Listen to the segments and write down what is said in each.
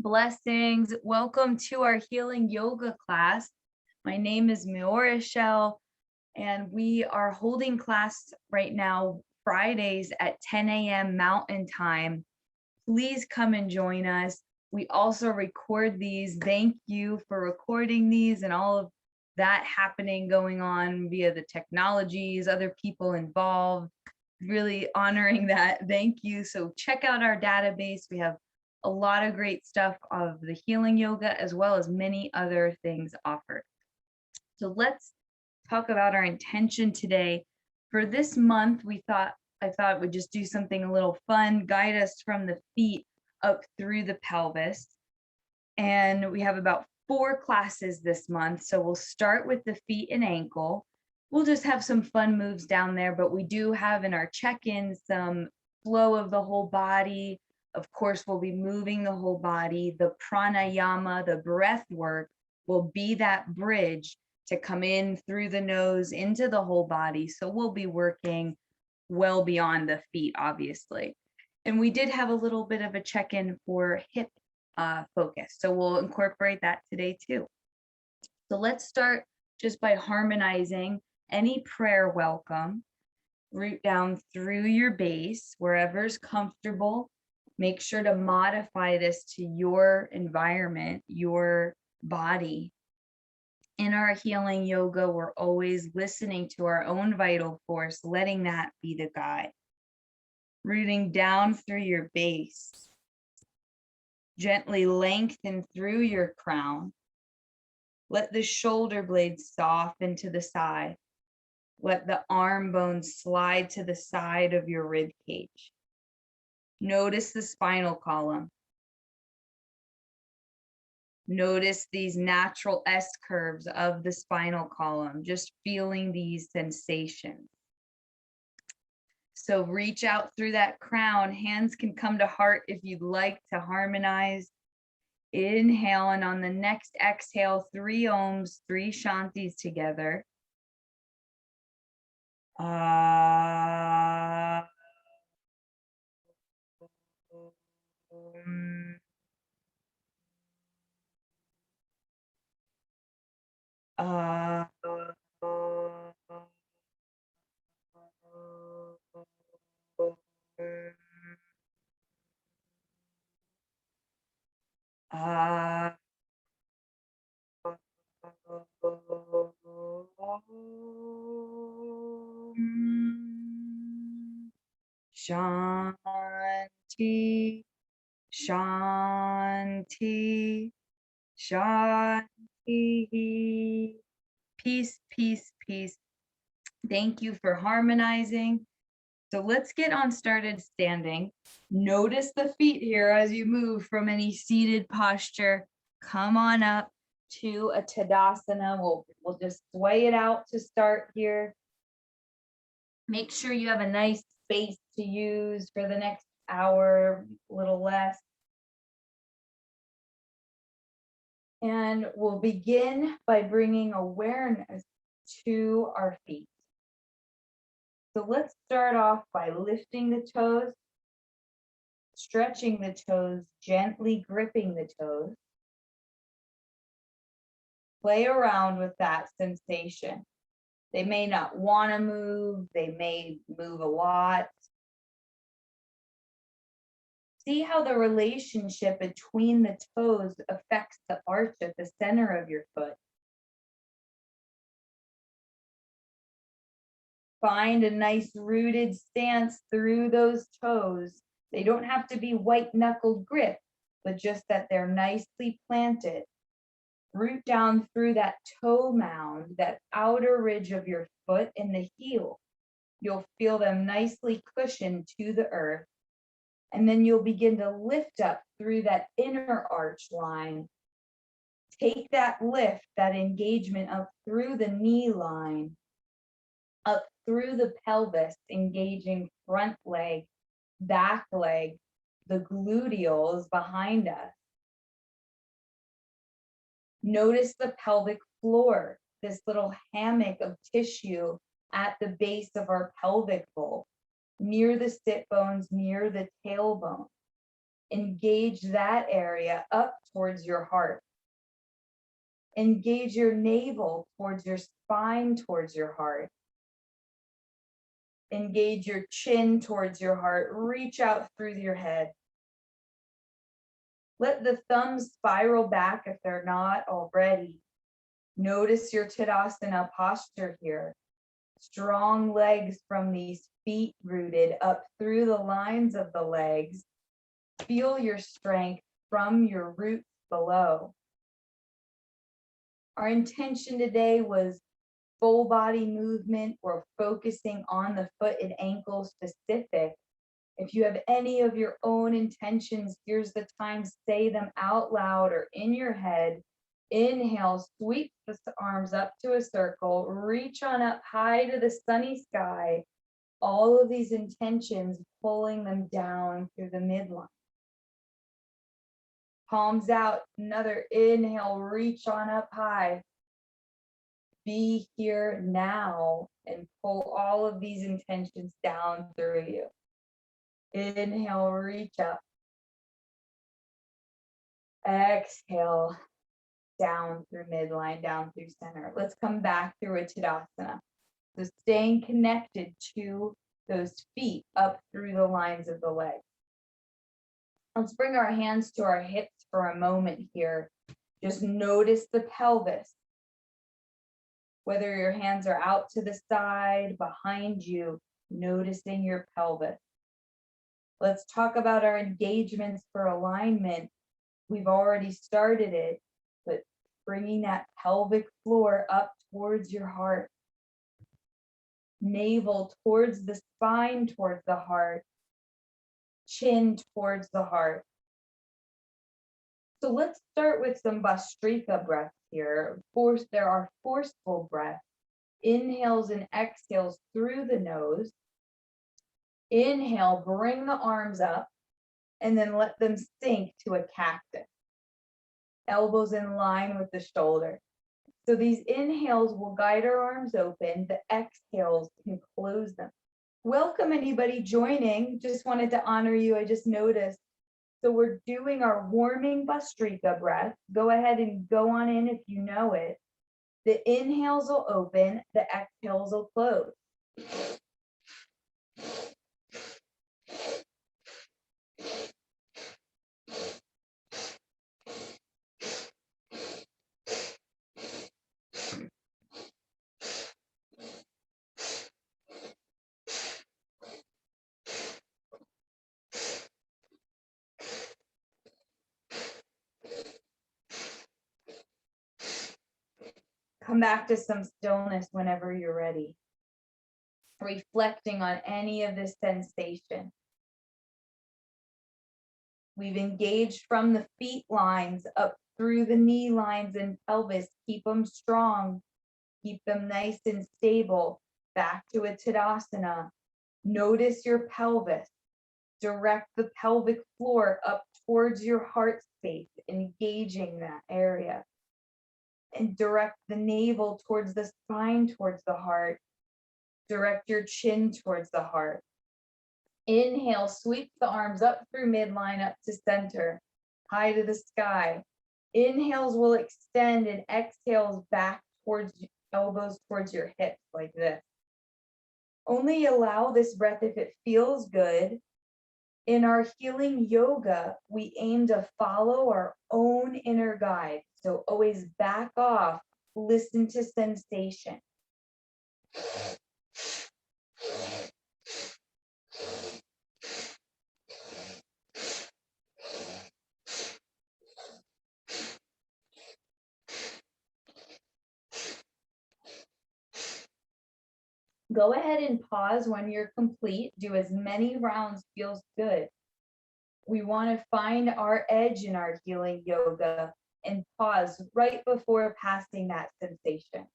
Blessings. Welcome to our healing yoga class. My name is Miorishel, and we are holding class right now Fridays at 10 a.m. Mountain Time. Please come and join us. We also record these. Thank you for recording these and all of that happening going on via the technologies, other people involved. Really honoring that. Thank you. So check out our database. We have a lot of great stuff of the healing yoga as well as many other things offered. So let's talk about our intention today. For this month, I thought we'd just do something a little fun, guide us from the feet up through the pelvis. And we have about 4 classes this month. So we'll start with the feet and ankle. We'll just have some fun moves down there, but we do have in our check-in some flow of the whole body. Of course, we'll be moving the whole body. The pranayama, the breath work, will be that bridge to come in through the nose into the whole body. So we'll be working well beyond the feet, obviously. And we did have a little bit of a check-in for hip focus. So we'll incorporate that today too. So let's start just by harmonizing any prayer welcome. Root down through your base, wherever's comfortable. Make sure to modify this to your environment, your body. In our healing yoga, we're always listening to our own vital force, letting that be the guide. Rooting down through your base. Gently lengthen through your crown. Let the shoulder blades soften to the side. Let the arm bones slide to the side of your rib cage. Notice the spinal column. Notice these natural S curves of the spinal column, just feeling these sensations. So reach out through that crown. Hands can come to heart if you'd like to harmonize. Inhale, and on the next exhale, 3 ohms, 3 shantis together. Shanti, Shanti, Shanti. Peace, peace, peace. Thank you for harmonizing. So let's get on started standing. Notice the feet here as you move from any seated posture. Come on up to a Tadasana. We'll just sway it out to start here. Make sure you have a nice space to use for the next hour, a little less. And we'll begin by bringing awareness to our feet. So let's start off by lifting the toes, stretching the toes, gently gripping the toes. Play around with that sensation. They may not want to move, they may move a lot. See how the relationship between the toes affects the arch at the center of your foot. Find a nice rooted stance through those toes. They don't have to be white-knuckled grip, but just that they're nicely planted. Root down through that toe mound, that outer ridge of your foot and the heel. You'll feel them nicely cushioned to the earth. And then you'll begin to lift up through that inner arch line. Take that lift, that engagement up through the knee line, up through the pelvis, engaging front leg, back leg, the gluteals behind us. Notice the pelvic floor, this little hammock of tissue at the base of our pelvic bowl, near the sit bones, near the tailbone. Engage that area up towards your heart. Engage your navel towards your spine, towards your heart. Engage your chin towards your heart. Reach out through your head. Let the thumbs spiral back if they're not already. Notice your Tadasana posture here. Strong legs from these feet rooted up through the lines of the legs. Feel your strength from your roots below. Our intention today was full body movement. We're focusing on the foot and ankle specific. If you have any of your own intentions, here's the time, say them out loud or in your head. Inhale, sweep the arms up to a circle, reach on up high to the sunny sky. All of these intentions, pulling them down through the midline. Palms out, another inhale, reach on up high. Be here now and pull all of these intentions down through you. Inhale, reach up. Exhale, down through midline, down through center. Let's come back through a Tadasana. So staying connected to those feet up through the lines of the legs. Let's bring our hands to our hips for a moment here. Just notice the pelvis. Whether your hands are out to the side, behind you, noticing your pelvis. Let's talk about our engagements for alignment. We've already started it, but bringing that pelvic floor up towards your heart. Navel towards the spine, towards the heart. Chin towards the heart. So let's start with some Bhastrika breaths here. There are forceful breaths. Inhales and exhales through the nose. Inhale, bring the arms up, and then let them sink to a cactus. Elbows in line with the shoulder. So these inhales will guide our arms open. The exhales can close them. Welcome anybody joining. Just wanted to honor you. I just noticed. So we're doing our warming Bhastrika breath. Go ahead and go on in if you know it. The inhales will open, the exhales will close. Come back to some stillness whenever you're ready. Reflecting on any of this sensation. We've engaged from the feet lines up through the knee lines and pelvis. Keep them strong. Keep them nice and stable. Back to a Tadasana. Notice your pelvis. Direct the pelvic floor up towards your heart space, engaging that area. And direct the navel towards the spine, towards the heart. Direct your chin towards the heart. Inhale, sweep the arms up through midline, up to center, high to the sky. Inhales will extend and exhales back towards elbows towards your hips like this. Only allow this breath if it feels good. In our healing yoga, we aim to follow our own inner guide. So always back off, listen to sensation. Go ahead and pause when you're complete. Do as many rounds feels good. We want to find our edge in our healing yoga and pause right before passing that sensation.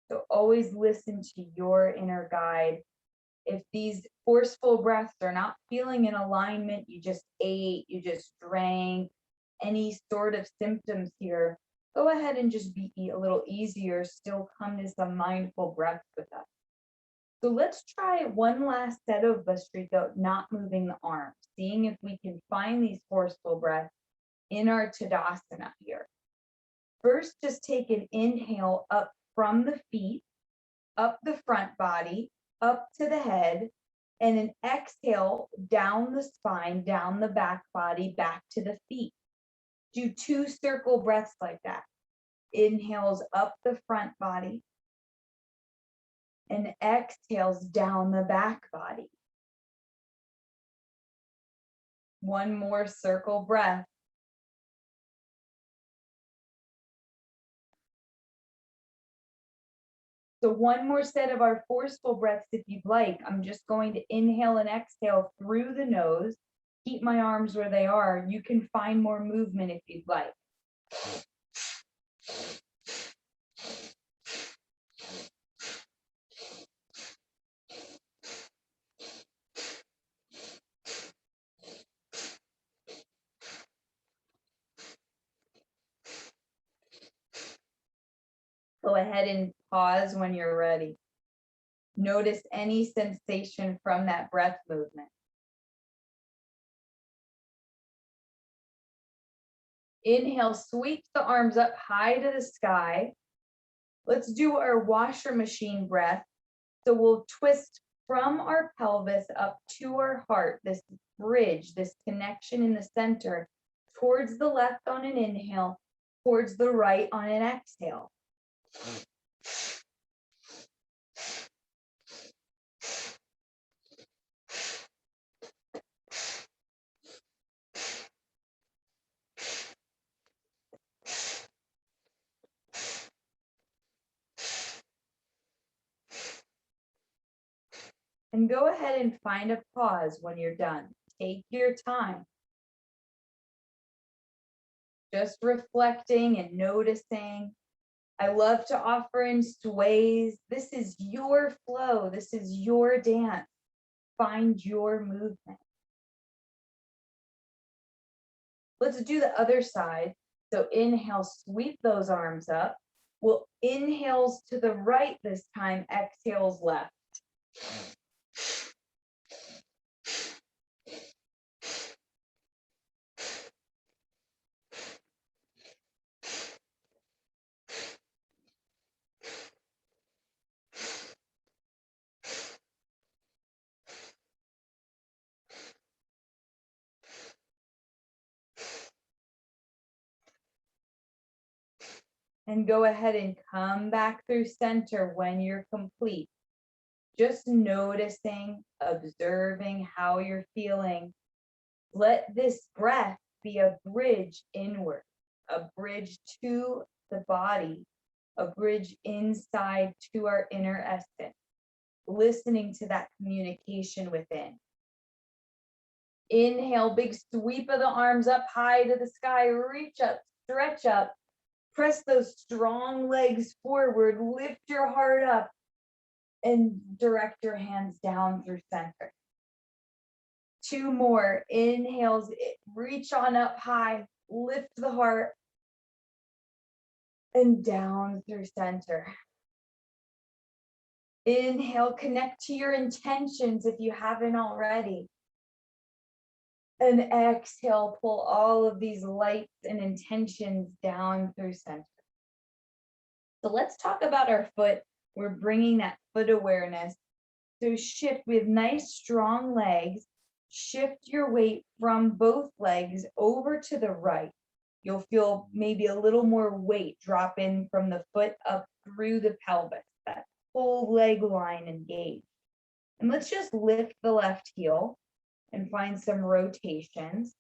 So always listen to your inner guide. If these forceful breaths are not feeling in alignment, you just ate, you just drank, any sort of symptoms here, go ahead and just be a little easier, still come to some mindful breaths with us. So let's try one last set of Bhastrika, not moving the arms, seeing if we can find these forceful breaths in our Tadasana here. First, just take an inhale up from the feet, up the front body, up to the head, and an exhale down the spine, down the back body, back to the feet. Do 2 circle breaths like that. Inhales up the front body and exhales down the back body. One more circle breath. So one more set of our forceful breaths if you'd like. I'm just going to inhale and exhale through the nose. Keep my arms where they are. You can find more movement if you'd like. Go ahead and pause when you're ready. Notice any sensation from that breath movement. Inhale, sweep the arms up high to the sky. Let's do our washer machine breath. So we'll twist from our pelvis up to our heart, this bridge, this connection in the center, towards the left on an inhale, towards the right on an exhale. And go ahead and find a pause when you're done. Take your time. Just reflecting and noticing. I love to offer in sways. This is your flow. This is your dance. Find your movement. Let's do the other side. So inhale, sweep those arms up. We'll inhales to the right this time, exhales left. And go ahead and come back through center when you're complete. Just noticing, observing how you're feeling. Let this breath be a bridge inward, a bridge to the body, a bridge inside to our inner essence, listening to that communication within. Inhale, big sweep of the arms up high to the sky, reach up, stretch up. Press those strong legs forward, lift your heart up, and direct your hands down through center. 2 more inhales, reach on up high, lift the heart, and down through center. Inhale, connect to your intentions if you haven't already. And exhale, pull all of these lights and intentions down through center. So let's talk about our foot. We're bringing that foot awareness. So shift with nice strong legs. Shift your weight from both legs over to the right. You'll feel maybe a little more weight drop in from the foot up through the pelvis, that whole leg line engaged. And let's just lift the left heel and find some rotations.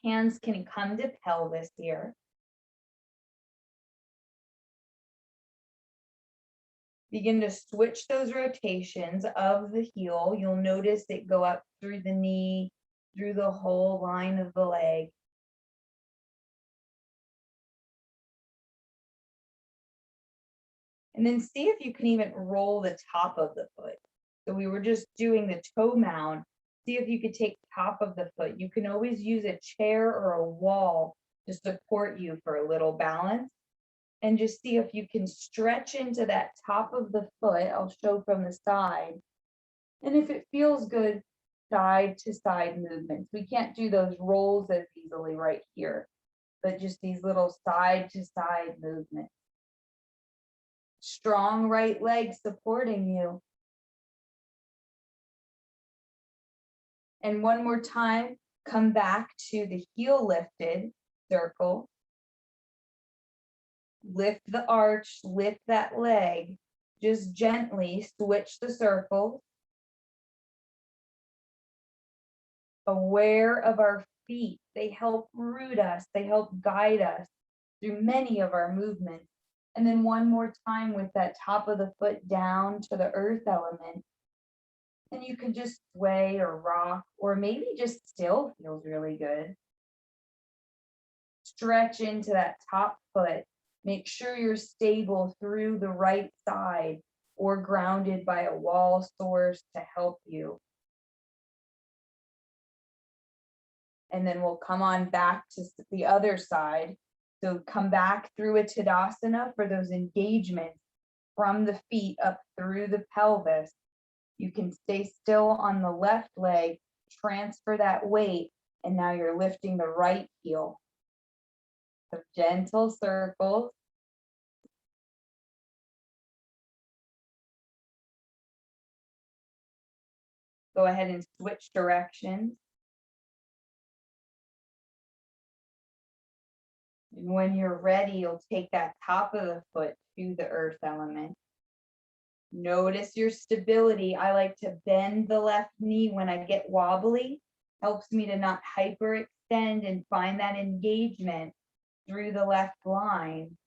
Hands can come to pelvis here. Begin to switch those rotations of the heel. You'll notice it go up through the knee, through the whole line of the leg. And then see if you can even roll the top of the foot. So we were just doing the toe mound. See if you could take top of the foot. You can always use a chair or a wall to support you for a little balance. and just see if you can stretch into that top of the foot. I'll show from the side. And if it feels good, side to side movements. We can't do those rolls as easily right here, but just these little side to side movements. Strong right leg supporting you. And one more time, come back to the heel lifted circle. Lift the arch, lift that leg. Just gently switch the circles. Aware of our feet. They help root us. They help guide us through many of our movements. And then one more time with that top of the foot down to the earth element. And you can just sway or rock, or maybe just still feels really good. Stretch into that top foot. Make sure you're stable through the right side or grounded by a wall source to help you. And then we'll come on back to the other side. So come back through a Tadasana for those engagements from the feet up through the pelvis. You can stay still on the left leg, transfer that weight, and now you're lifting the right heel. So gentle circles. Go ahead and switch directions. And when you're ready, you'll take that top of the foot to the earth element. Notice your stability. I like to bend the left knee when I get wobbly. Helps me to not hyperextend and find that engagement through the left line.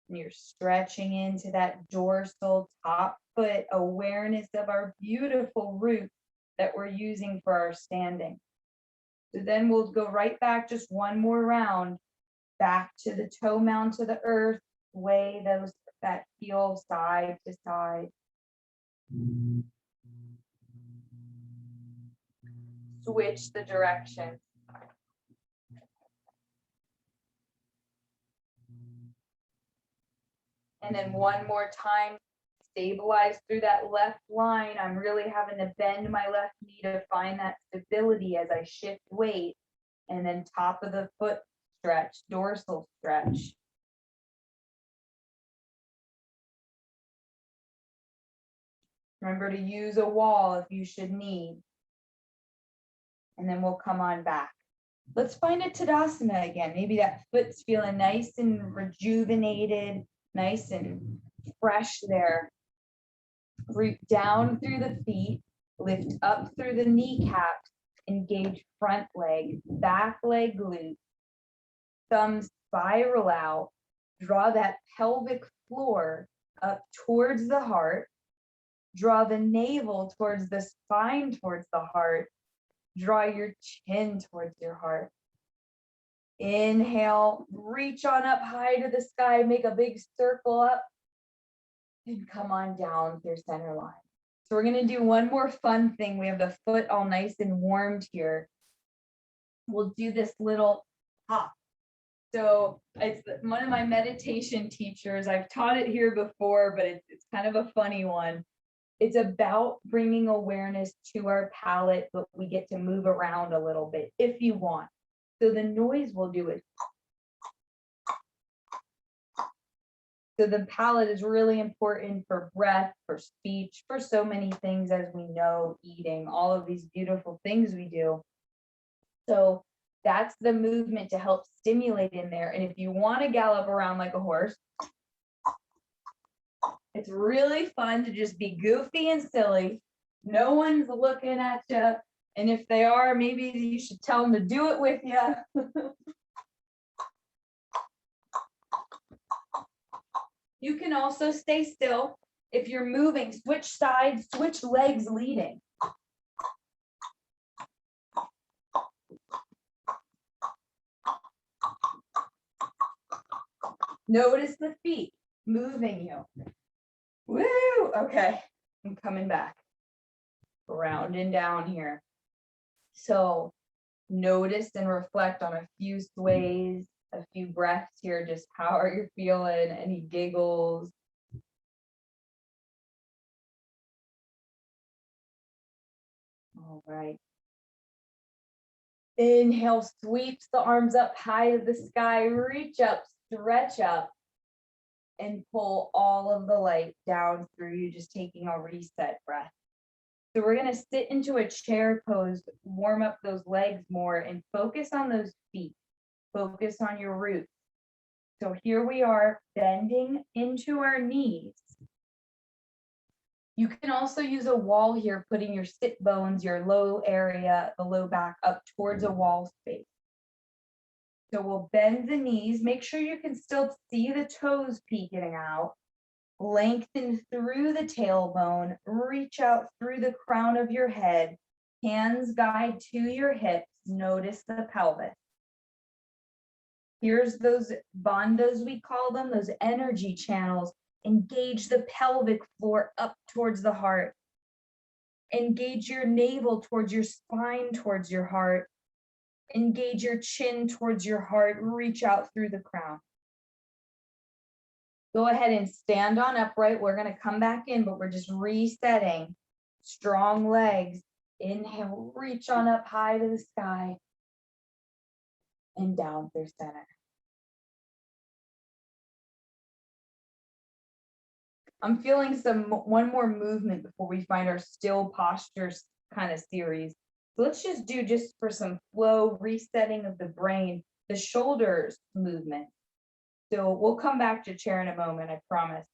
And you're stretching into that dorsal top foot, awareness of our beautiful roots that we're using for our standing. So then we'll go right back just one more round, back to the toe mound to the earth, sway that heel side to side. Switch the direction. And then one more time, stabilize through that left line. I'm really having to bend my left knee to find that stability as I shift weight. And then top of the foot stretch, dorsal stretch. Remember to use a wall if you should need. And then we'll come on back. Let's find a Tadasana again. Maybe that foot's feeling nice and rejuvenated, nice and fresh there. Root down through the feet, lift up through the kneecaps, engage front leg, back leg glute. Thumbs spiral out, draw that pelvic floor up towards the heart. Draw the navel towards the spine, towards the heart. Draw your chin towards your heart. Inhale, reach on up high to the sky, make a big circle up, and come on down through center line. So we're gonna do one more fun thing. We have the foot all nice and warmed here. We'll do this little hop. So it's one of my meditation teachers. I've taught it here before, but it's kind of a funny one. It's about bringing awareness to our palate, but we get to move around a little bit if you want. So the noise we'll do is. So the palate is really important for breath, for speech, for so many things, as we know, eating, all of these beautiful things we do. So that's the movement to help stimulate in there. And if you want to gallop around like a horse, it's really fun to just be goofy and silly. No one's looking at you. And if they are, maybe you should tell them to do it with you. You can also stay still. If you're moving, switch sides, switch legs leading. Notice the feet moving you. Woo! Okay, I'm coming back. Rounding down here. So notice and reflect on a few sways, a few breaths here. Just how are you feeling? Any giggles? All right. Inhale, sweeps the arms up high to the sky, reach up, stretch up, and pull all of the light down through you, just taking a reset breath. So we're gonna sit into a chair pose, warm up those legs more, and focus on those feet. Focus on your roots. So here we are, bending into our knees. You can also use a wall here, putting your sit bones, your low area, the low back up towards a wall space. So we'll bend the knees, make sure you can still see the toes peeking out. Lengthen through the tailbone, reach out through the crown of your head, hands guide to your hips, notice the pelvis. Here's those bandhas, we call them, those energy channels. Engage the pelvic floor up towards the heart. Engage your navel towards your spine, towards your heart. Engage your chin towards your heart, reach out through the crown. Go ahead and stand on upright. We're gonna come back in, but we're just resetting. Strong legs. Inhale, reach on up high to the sky. And down through center. I'm feeling one more movement before we find our still postures kind of series. So let's just do, just for some flow, resetting of the brain, the shoulders movement. So we'll come back to chair in a moment, I promise.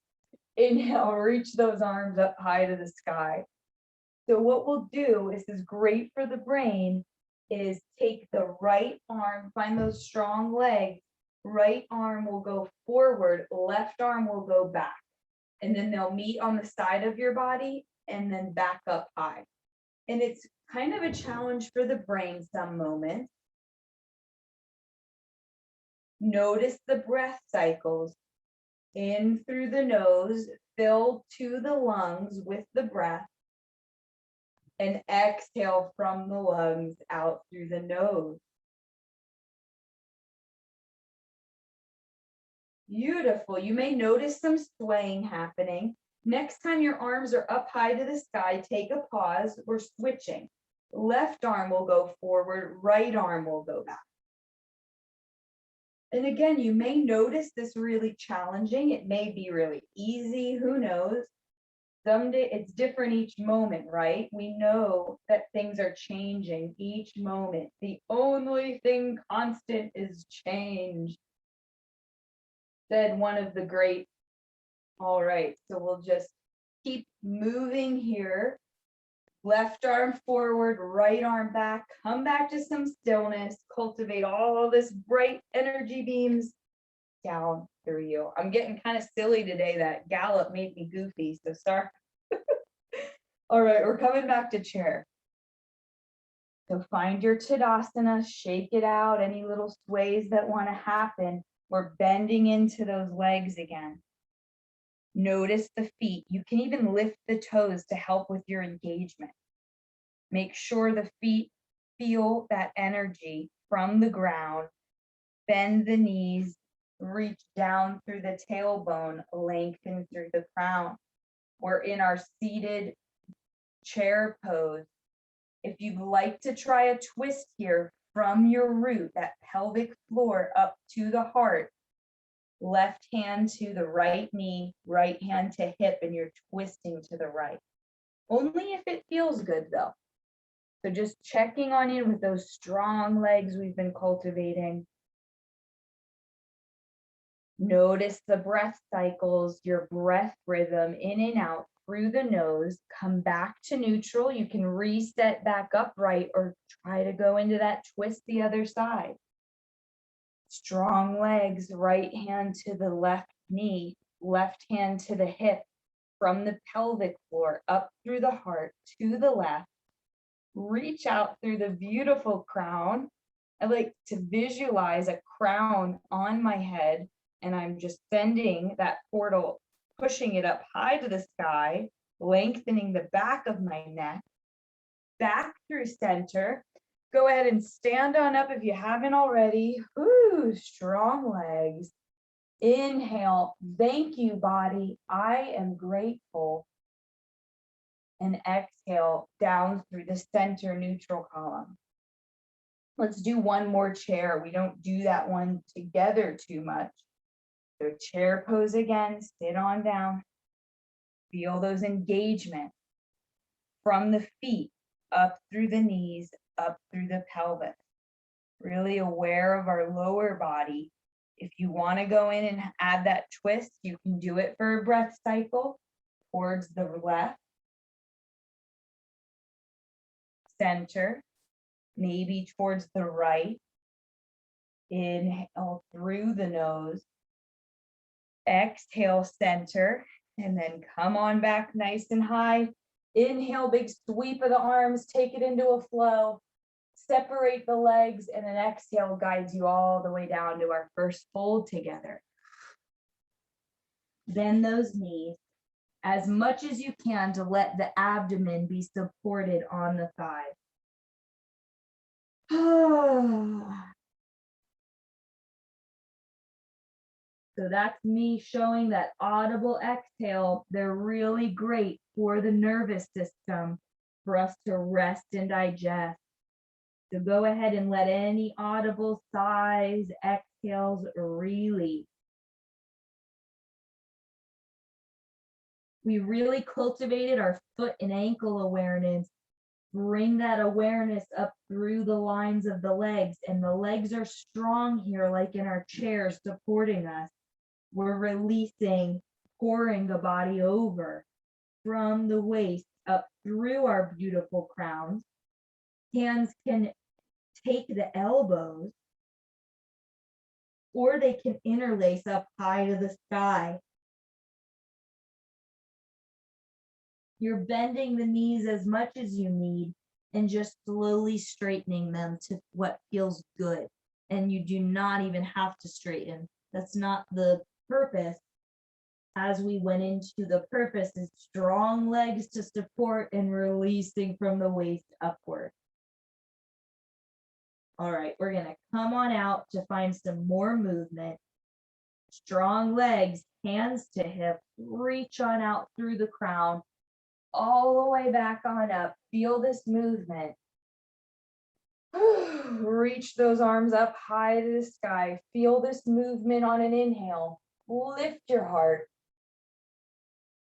Inhale, reach those arms up high to the sky. So what we'll do, this is great for the brain, is take the right arm, find those strong legs, right arm will go forward, left arm will go back. And then they'll meet on the side of your body and then back up high. And it's kind of a challenge for the brain some moments. Notice the breath cycles. In through the nose, fill to the lungs with the breath. And exhale from the lungs out through the nose. Beautiful. You may notice some swaying happening. Next time your arms are up high to the sky, take a pause. We're switching. Left arm will go forward, right arm will go back. And again, you may notice this really challenging. It may be really easy, who knows? Someday it's different each moment, right? We know that things are changing each moment. The only thing constant is change, said one of the great. All right, so we'll just keep moving here. Left arm forward, right arm back, come back to some stillness, cultivate all this bright energy beams down through you. I'm getting kind of silly today. That gallop made me goofy, so sorry. All right, we're coming back to chair. So find your Tadasana, shake it out, any little sways that want to happen. We're bending into those legs again. Notice the feet. You can even lift the toes to help with your engagement. Make sure the feet feel that energy from the ground. Bend the knees, reach down through the tailbone, lengthen through the crown. We're in our seated chair pose. If you'd like to try a twist here from your root, that pelvic floor up to the heart, left hand to the right knee, right hand to hip, and you're twisting to the right. Only if it feels good though. So just checking on in with those strong legs we've been cultivating. Notice the breath cycles, your breath rhythm in and out through the nose. Come back to neutral. You can reset back upright or try to go into that twist the other side. Strong legs, right hand to the left knee, left hand to the hip, from the pelvic floor up through the heart to the left. Reach out through the beautiful crown. I like to visualize a crown on my head, and I'm just sending that portal, pushing it up high to the sky, lengthening the back of my neck, back through center. Go ahead and stand on up if you haven't already. Ooh, strong legs. Inhale, thank you, body. I am grateful. And exhale down through the center neutral column. Let's do one more chair. We don't do that one together too much. So chair pose again, sit on down. Feel those engagements from the feet up through the knees, up through the pelvis. Really aware of our lower body. If you want to go in and add that twist, you can do it for a breath cycle towards the left, center, maybe towards the right. Inhale through the nose. Exhale, center, and then come on back nice and high. Inhale, big sweep of the arms, take it into a flow. Separate the legs, and then exhale guides you all the way down to our first fold together. Bend those knees as much as you can to let the abdomen be supported on the thighs. So that's me showing that audible exhale. They're really great for the nervous system, for us to rest and digest. So go ahead and let any audible sighs, exhales release. We really cultivated our foot and ankle awareness. Bring that awareness up through the lines of the legs, and the legs are strong here, like in our chairs, supporting us. We're releasing, pouring the body over from the waist up through our beautiful crowns. Hands can take the elbows, or they can interlace up high to the sky. You're bending the knees as much as you need and just slowly straightening them to what feels good. And you do not even have to straighten. That's not the purpose. As we went into the purpose is strong legs to support and releasing from the waist upward. All right, we're gonna come on out to find some more movement. Strong legs, hands to hips, reach on out through the crown, all the way back on up. Feel this movement. Reach those arms up high to the sky. Feel this movement on an inhale. Lift your heart.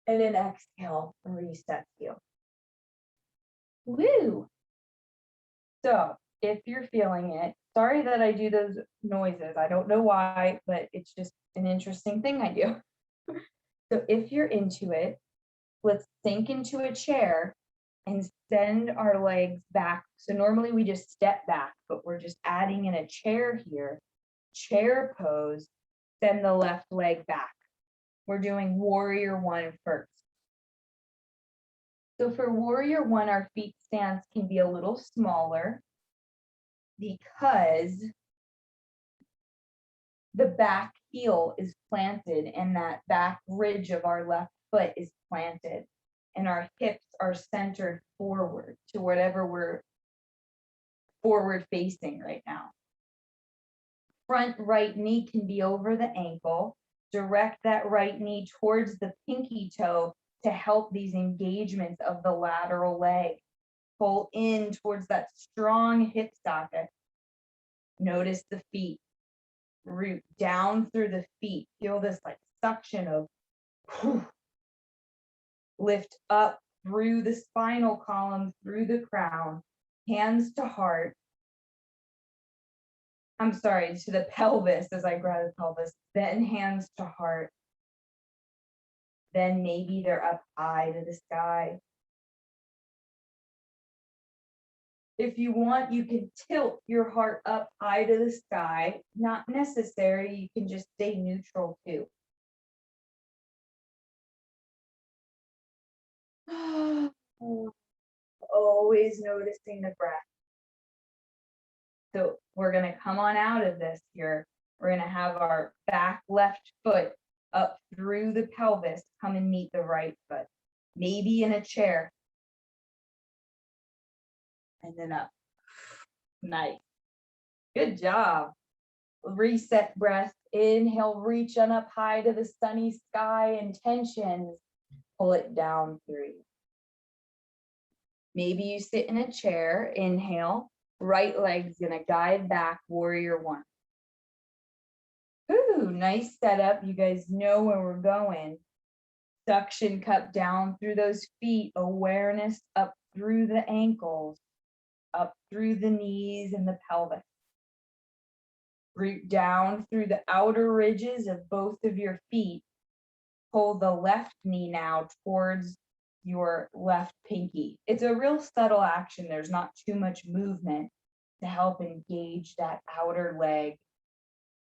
And then exhale, reset you. Woo! So if you're feeling it, sorry that I do those noises. I don't know why, but it's just an interesting thing I do. So if you're into it, let's sink into a chair and send our legs back. So normally we just step back, but we're just adding in a chair here. Chair pose, send the left leg back. We're doing warrior one first. So for warrior one, our feet stance can be a little smaller because the back heel is planted and that back ridge of our left foot is planted and our hips are centered forward to whatever we're forward facing right now. Front right knee can be over the ankle. Direct that right knee towards the pinky toe to help these engagements of the lateral leg. Pull in towards that strong hip socket. Notice the feet. Root down through the feet. Feel this like suction of whew. Lift up through the spinal column, through the crown, hands to heart. I'm sorry, to the pelvis as I grab the pelvis, then hands to heart. Then maybe they're up high to the sky. If you want, you can tilt your heart up high to the sky. Not necessary, you can just stay neutral too. Always noticing the breath. So we're gonna come on out of this here. We're gonna have our back left foot up through the pelvis, come and meet the right foot. Maybe in a chair. And then up. Nice. Good job. Reset breath. Inhale, reach on up high to the sunny sky. Intentions. Pull it down 3. Maybe you sit in a chair. Inhale. Right leg's gonna guide back, warrior 1. Ooh, nice setup. You guys know where we're going. Suction cup down through those feet. Awareness up through the ankles, up through the knees and the pelvis. Root down through the outer ridges of both of your feet. Pull the left knee now towards your left pinky. It's a real subtle action. There's not too much movement to help engage that outer leg.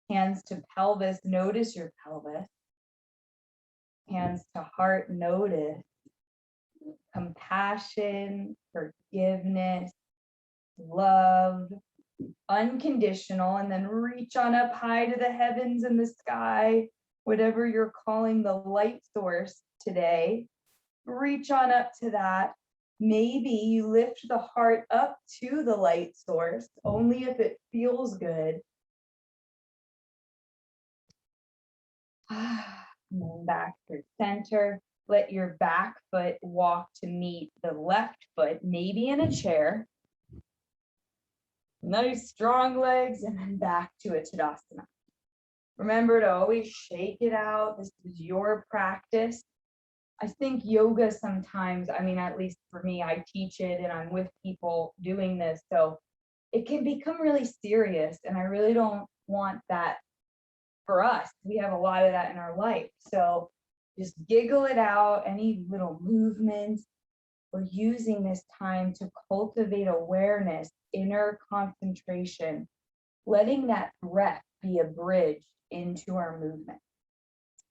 Hands to pelvis, notice your pelvis. Hands to heart, notice. Compassion, forgiveness, love, unconditional, and then reach on up high to the heavens and the sky, whatever you're calling the light source today. Reach on up to that. Maybe you lift the heart up to the light source, only if it feels good. And then back to center. Let your back foot walk to meet the left foot, maybe in a chair. Nice strong legs, and then back to a Tadasana. Remember to always shake it out. This is your practice. I think yoga sometimes, I mean, at least for me, I teach it and I'm with people doing this. So it can become really serious. And I really don't want that for us. We have a lot of that in our life. So just giggle it out, any little movements. We're using this time to cultivate awareness, inner concentration, letting that breath be a bridge into our movement.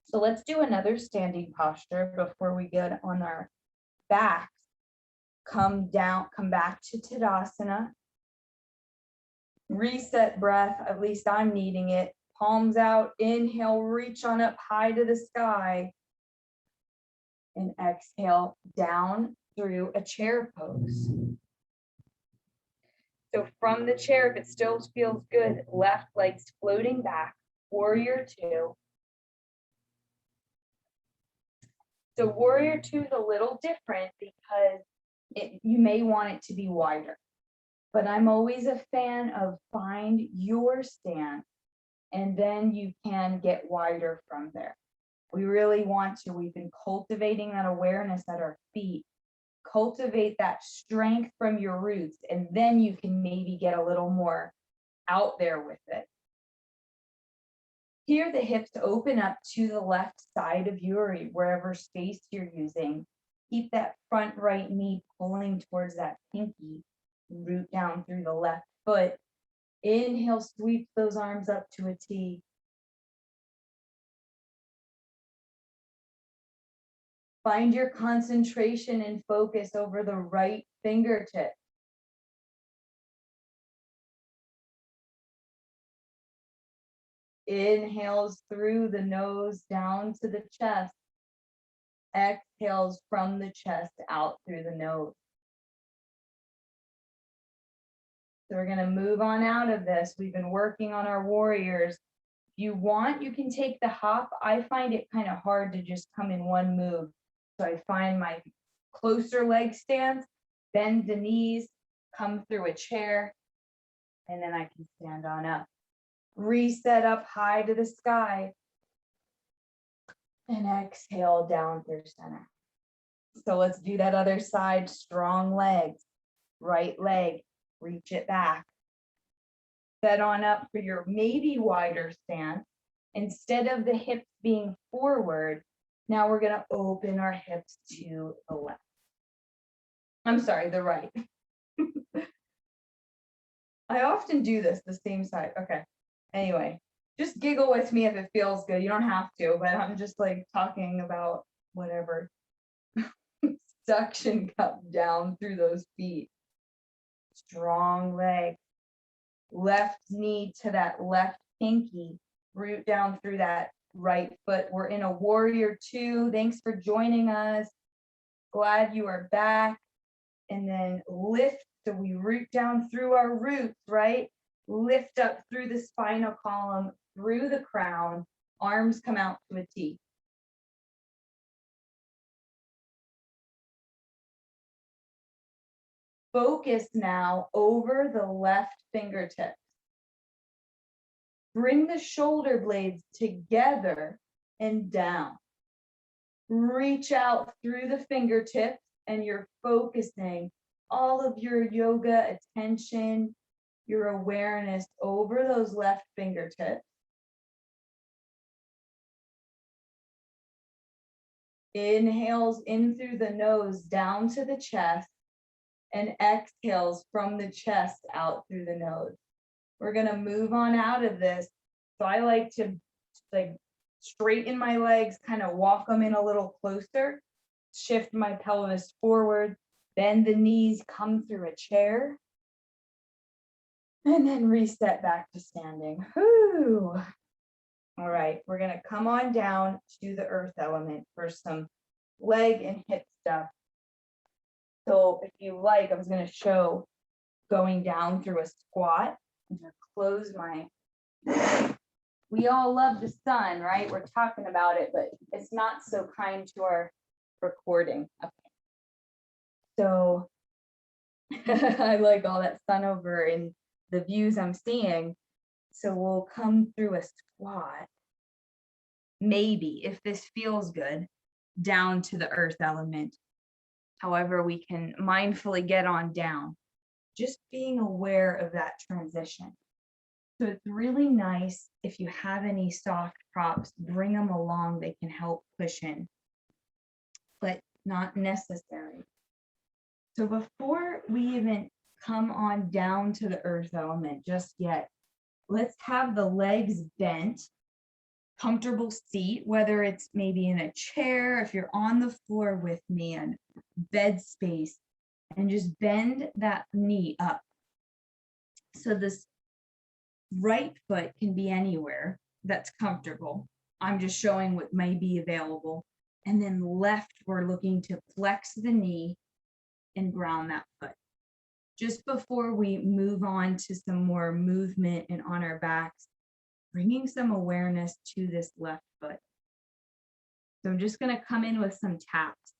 So let's do another standing posture before we get on our backs. Come down, come back to Tadasana. Reset breath, at least I'm needing it. Palms out, inhale, reach on up high to the sky. And exhale down through a chair pose. So from the chair, if it still feels good, left leg's floating back, warrior 2. So warrior 2 is a little different because you may want it to be wider. But I'm always a fan of find your stance and then you can get wider from there. We really want to, we've been cultivating that awareness at our feet. Cultivate that strength from your roots, and then you can maybe get a little more out there with it. Here, the hips open up to the left side of you, or wherever space you're using. Keep that front right knee pulling towards that pinky. Root down through the left foot. Inhale, sweep those arms up to a T. Find your concentration and focus over the right fingertip. Inhales through the nose down to the chest. Exhales from the chest out through the nose. So we're going to move on out of this. We've been working on our warriors. If you want, you can take the hop. I find it kind of hard to just come in one move. So I find my closer leg stance, bend the knees, come through a chair, and then I can stand on up. Reset up high to the sky. And exhale down through center. So let's do that other side, strong legs. Right leg, reach it back. Set on up for your maybe wider stance. Instead of the hips being forward, now we're going to open our hips to the left. I'm sorry, the right. I often do this, the same side. Okay. Anyway, just giggle with me if it feels good. You don't have to, but I'm just like talking about whatever. Suction cup down through those feet. Strong leg. Left knee to that left pinky. Root down through that right foot. We're in a warrior 2. Thanks for joining us. Glad you are back. And then lift So we root down through our roots, right? Lift up through the spinal column, through the crown, arms come out to a T. Focus now over the left fingertips. Bring the shoulder blades together and down. Reach out through the fingertips and you're focusing all of your yoga attention, your awareness over those left fingertips. Inhales in through the nose down to the chest and exhales from the chest out through the nose. We're gonna move on out of this. So I like to straighten my legs, kind of walk them in a little closer, shift my pelvis forward, bend the knees, come through a chair, and then reset back to standing. Whew. All right, we're gonna come on down to the earth element for some leg and hip stuff. So if you like, I was gonna show going down through a squat. I'm gonna close my, we all love the sun, right? We're talking about it, but it's not so kind to our recording. Okay. So I like all that sun over and the views I'm seeing. So we'll come through a squat. Maybe if this feels good, down to the earth element. However, we can mindfully get on down, just being aware of that transition. So it's really nice if you have any soft props, bring them along, they can help cushion, but not necessary. So before we even come on down to the earth element just yet, let's have the legs bent, comfortable seat, whether it's maybe in a chair, if you're on the floor with me, and bed space, and just bend that knee up. So this right foot can be anywhere that's comfortable. I'm just showing what may be available. And then left, we're looking to flex the knee and ground that foot. Just before we move on to some more movement and on our backs, bringing some awareness to this left foot. So I'm just going to come in with some taps.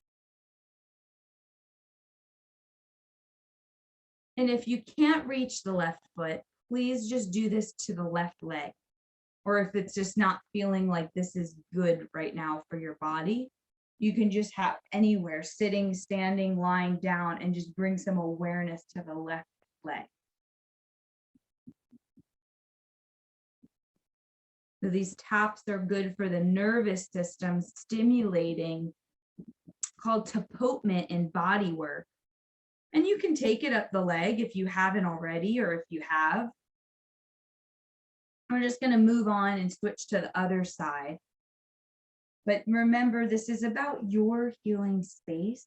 And if you can't reach the left foot, please just do this to the left leg. Or if it's just not feeling like this is good right now for your body, you can just have anywhere, sitting, standing, lying down, and just bring some awareness to the left leg. So these taps are good for the nervous system, stimulating, called tapotement in body work. And you can take it up the leg if you haven't already, or if you have. We're just going to move on and switch to the other side. But remember, this is about your healing space.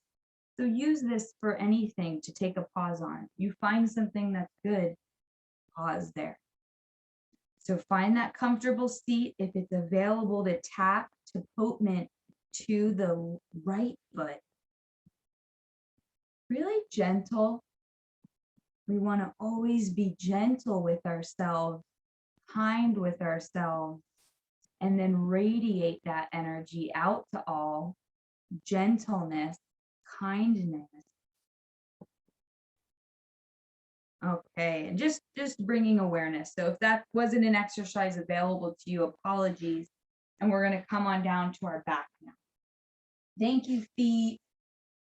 So use this for anything to take a pause on. You find something that's good, pause there. So find that comfortable seat. If it's available to tap tapotement to the right foot. Really gentle. We want to always be gentle with ourselves, kind with ourselves, and then radiate that energy out to all. Gentleness, kindness. Okay, and just bringing awareness. So if that wasn't an exercise available to you, apologies. And we're going to come on down to our back now. Thank you, feet.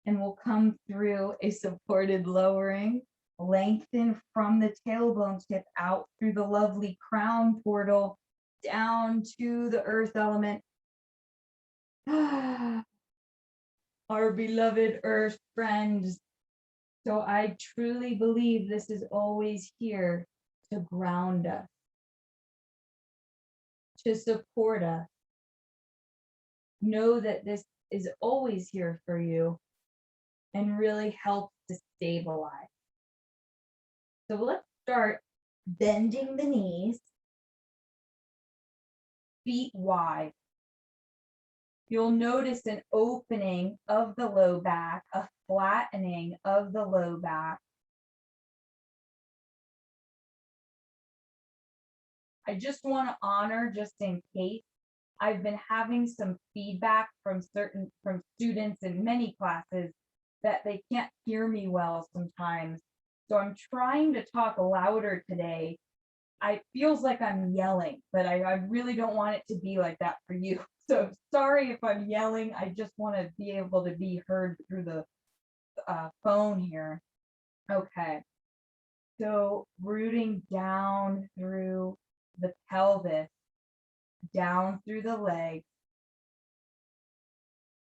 And we'll come through a supported lowering. Lengthen from the tailbone tip out through the lovely crown portal, down to the earth element. Our beloved earth friends. So I truly believe this is always here to ground us, to support us. Know that this is always here for you and really help to stabilize. So let's start bending the knees, feet wide. You'll notice an opening of the low back, a flattening of the low back. I just want to honor, just in case, I've been having some feedback from students in many classes that they can't hear me well sometimes. So I'm trying to talk louder today. I feels like I'm yelling, but I really don't want it to be like that for you. So sorry if I'm yelling. I just want to be able to be heard through the phone here. Okay. So rooting down through the pelvis, down through the legs.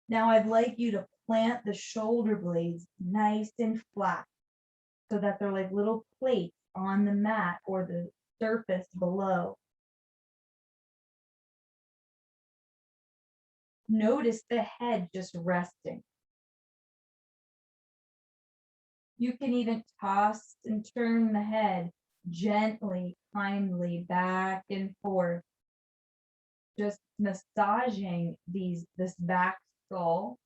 Now I'd like you to plant the shoulder blades nice and flat so that they're like little plates on the mat or the surface below. Notice the head just resting. You can even toss and turn the head gently, kindly back and forth, just massaging this back skull.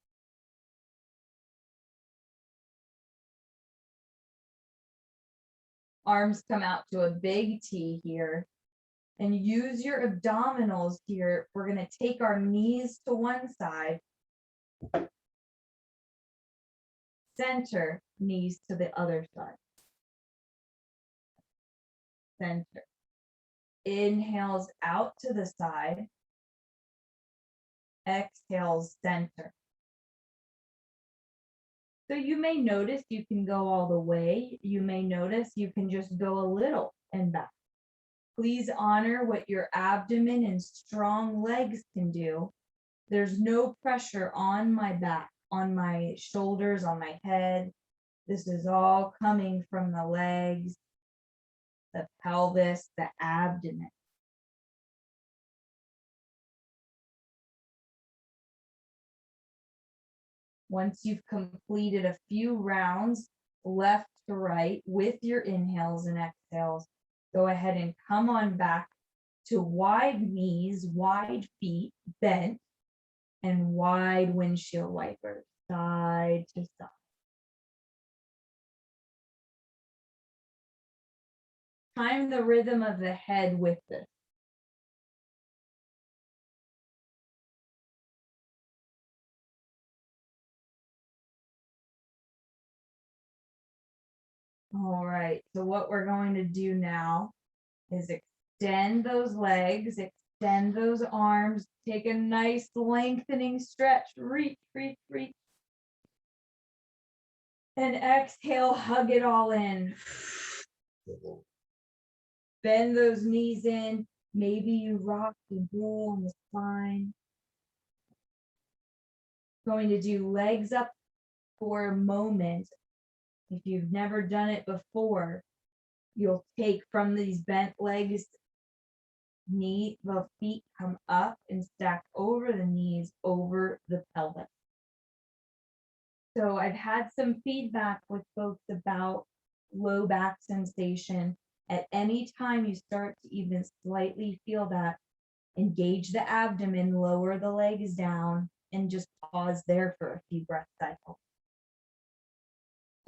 Arms come out to a big T here. And use your abdominals here. We're going to take our knees to one side. Center, knees to the other side. Center. Inhales out to the side. Exhales center. So you may notice you can go all the way. You may notice you can just go a little and back. Please honor what your abdomen and strong legs can do. There's no pressure on my back, on my shoulders, on my head. This is all coming from the legs, the pelvis, the abdomen. Once you've completed a few rounds left to right with your inhales and exhales, go ahead and come on back to wide knees, wide feet, bent, and wide windshield wipers, side to side. Time the rhythm of the head with this. All right, so what we're going to do now is extend those legs, extend those arms, take a nice lengthening stretch, reach, reach, reach. And exhale, hug it all in. Bend those knees in. Maybe you rock and roll on the spine. Going to do legs up for a moment. If you've never done it before, you'll take from these bent legs, the feet come up and stack over the knees, over the pelvis. So I've had some feedback with folks about low back sensation. At any time you start to even slightly feel that, engage the abdomen, lower the legs down, and just pause there for a few breath cycles.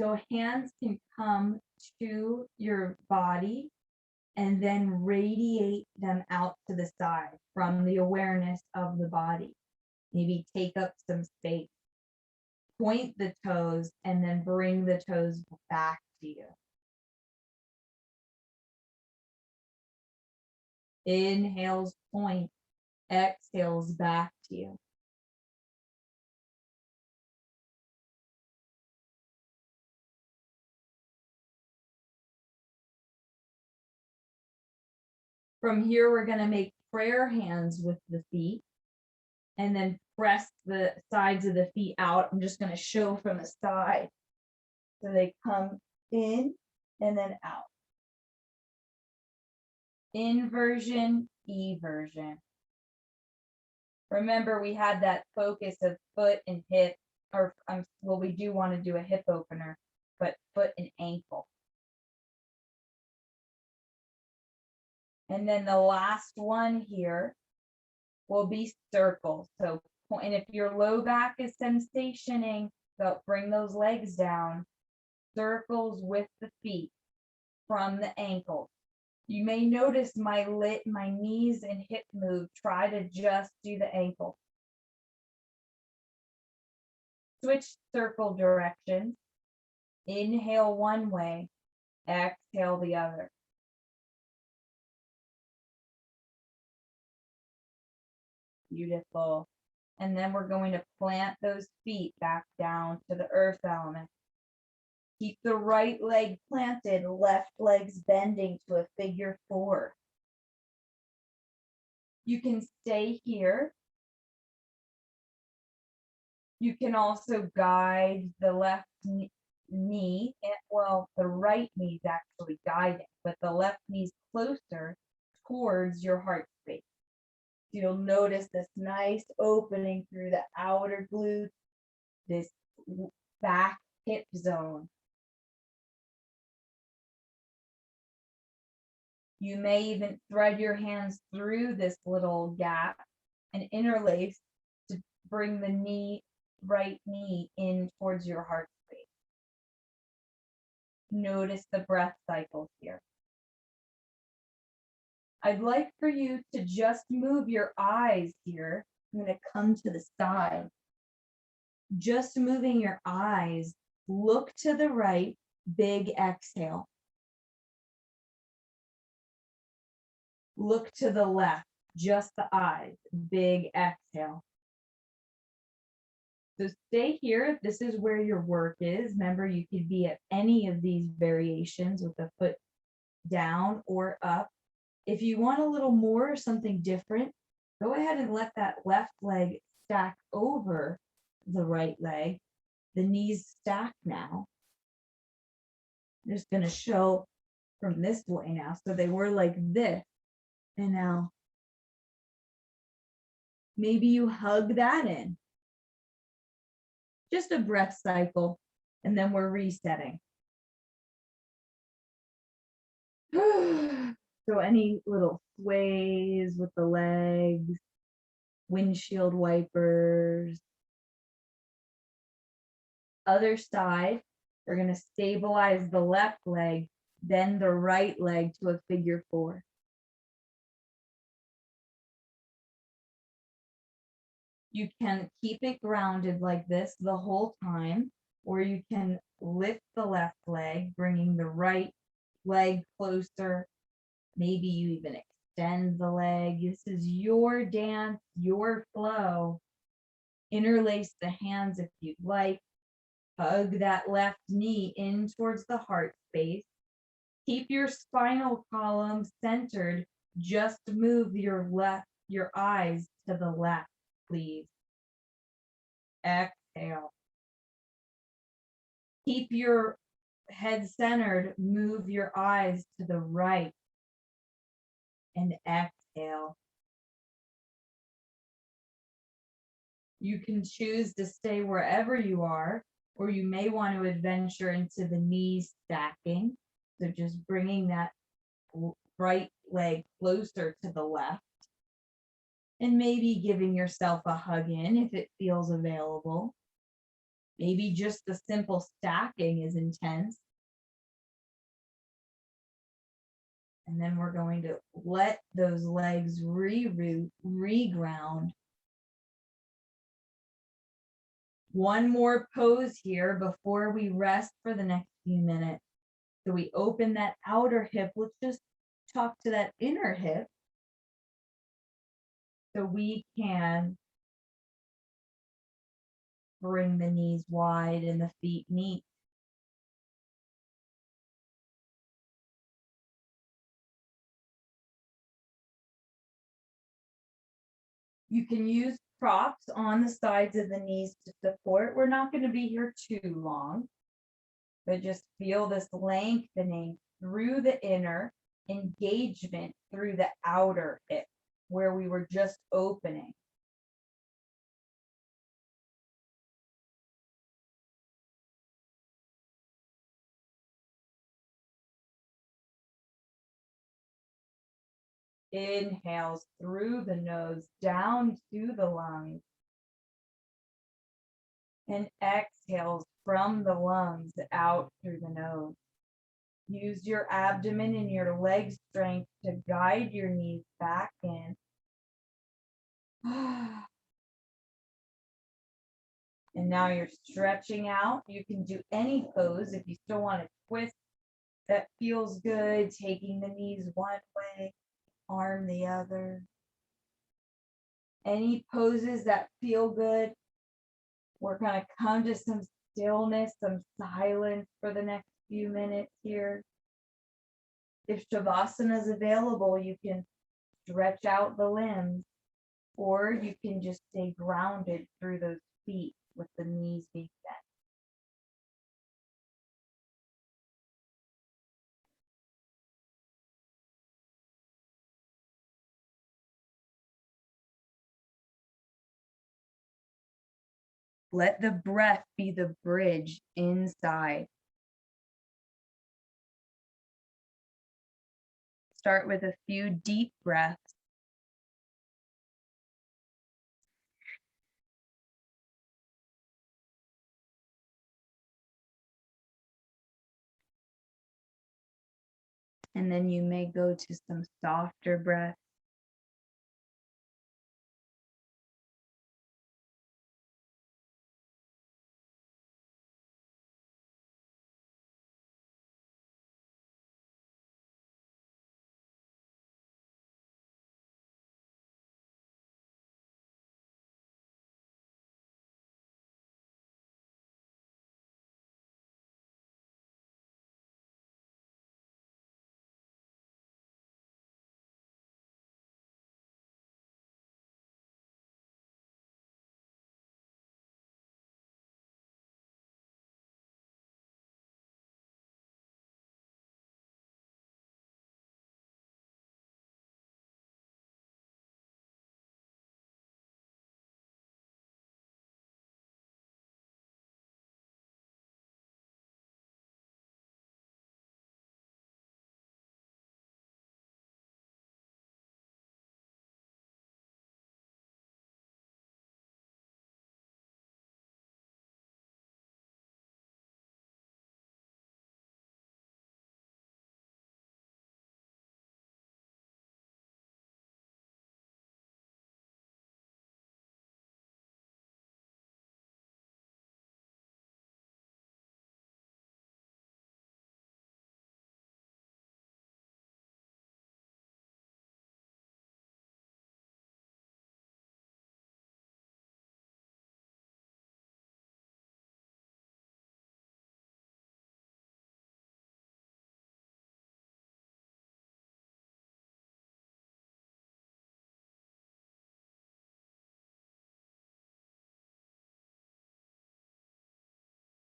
So hands can come to your body and then radiate them out to the side from the awareness of the body. Maybe take up some space. Point the toes and then bring the toes back to you. Inhales, point. Exhales, back to you. From here, we're going to make prayer hands with the feet and then press the sides of the feet out. I'm just going to show from the side. So they come in and then out. Inversion, eversion. Remember, we had that focus of foot and hip, or well, we do want to do a hip opener, but foot and ankle. And then the last one here will be circles. So, and if your low back is sensationing, so bring those legs down, circles with the feet from the ankles. You may notice my knees and hip move. Try to just do the ankle. Switch circle directions. Inhale one way, exhale the other. Beautiful. And then we're going to plant those feet back down to the earth element. Keep the right leg planted, left leg's bending to a figure 4. You can stay here. You can also guide the left knee, well, the right knee is actually guiding, but the left knee's closer towards your heart space. You'll notice this nice opening through the outer glute, this back hip zone. You may even thread your hands through this little gap and interlace to bring the right knee in towards your heart space. Notice the breath cycle here. I'd like for you to just move your eyes here. I'm going to come to the side. Just moving your eyes. Look to the right, big exhale. Look to the left, just the eyes, big exhale. So stay here. This is where your work is. Remember, you could be at any of these variations with the foot down or up. If you want a little more or something different, go ahead and let that left leg stack over the right leg. The knees stack now. I'm just going to show from this way now. So they were like this. And now maybe you hug that in. Just a breath cycle, and then we're resetting. So any little sways with the legs, windshield wipers. Other side, we're going to stabilize the left leg, then the right leg to a figure 4. You can keep it grounded like this the whole time, or you can lift the left leg, bringing the right leg closer. Maybe you even extend the leg. This is your dance, your flow. Interlace the hands if you'd like. Hug that left knee in towards the heart space. Keep your spinal column centered. Just move your eyes to the left, please. Exhale. Keep your head centered. Move your eyes to the right. And exhale. You can choose to stay wherever you are, or you may want to adventure into the knees stacking. So just bringing that right leg closer to the left. And maybe giving yourself a hug in if it feels available. Maybe just the simple stacking is intense. And then we're going to let those legs reroute, reground. One more pose here before we rest for the next few minutes. So we open that outer hip. Let's just talk to that inner hip. So we can bring the knees wide and the feet meet. You can use props on the sides of the knees to support. We're not going to be here too long, but just feel this lengthening through the inner, engagement through the outer hip, where we were just opening. Inhales through the nose, down to the lungs. And exhales from the lungs out through the nose. Use your abdomen and your leg strength to guide your knees back in. And now you're stretching out. You can do any pose if you still want to twist. That feels good. Taking the knees one way, arm the other. Any poses that feel good. We're going to come to some stillness, some silence for the next few minutes here. If Shavasana is available, you can stretch out the limbs, or you can just stay grounded through those feet with the knees being bent. Let the breath be the bridge inside. Start with a few deep breaths. And then you may go to some softer breaths.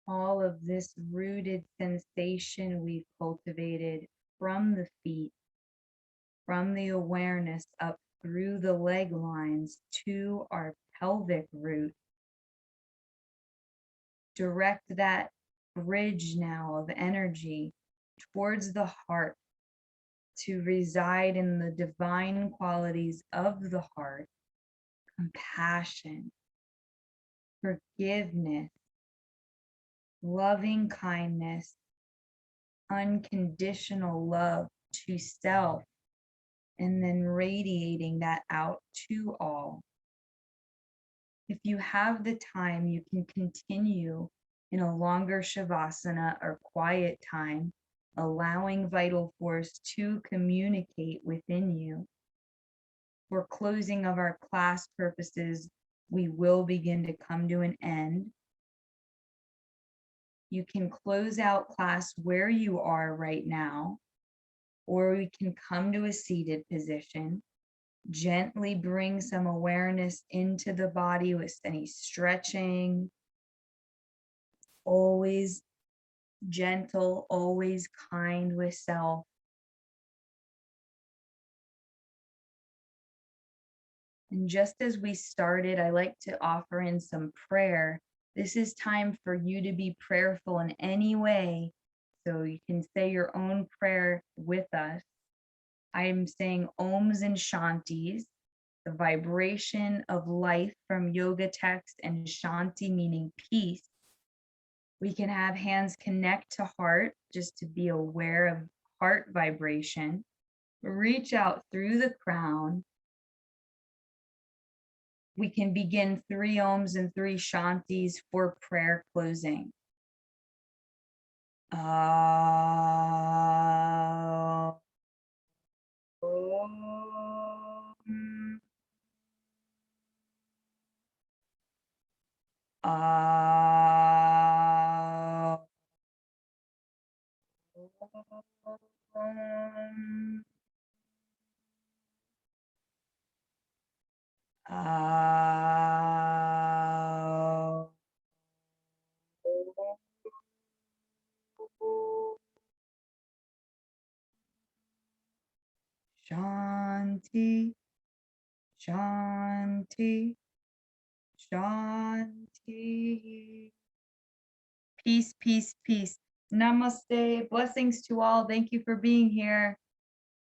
All of this rooted sensation we've cultivated from the feet, from the awareness up through the leg lines to our pelvic root. Direct that bridge now of energy towards the heart to reside in the divine qualities of the heart: compassion, forgiveness, loving kindness, unconditional love to self, and then radiating that out to all. If you have the time, you can continue in a longer Shavasana or quiet time, allowing vital force to communicate within you. For closing of our class purposes, we will begin to come to an end. You can close out class where you are right now, or we can come to a seated position. Gently bring some awareness into the body with any stretching. Always gentle, always kind with self. And just as we started, I like to offer in some prayer. This is time for you to be prayerful in any way. So you can say your own prayer with us. I'm saying Oms and Shantis, the vibration of life from yoga text, and Shanti meaning peace, We can have hands connect to heart, just to be aware of heart vibration. Reach out through the crown. We can begin 3 Oms and 3 Shantis for prayer closing. Om. Shanti, Shanti, Shanti. Peace, peace, peace. Namaste. Blessings to all. Thank you for being here.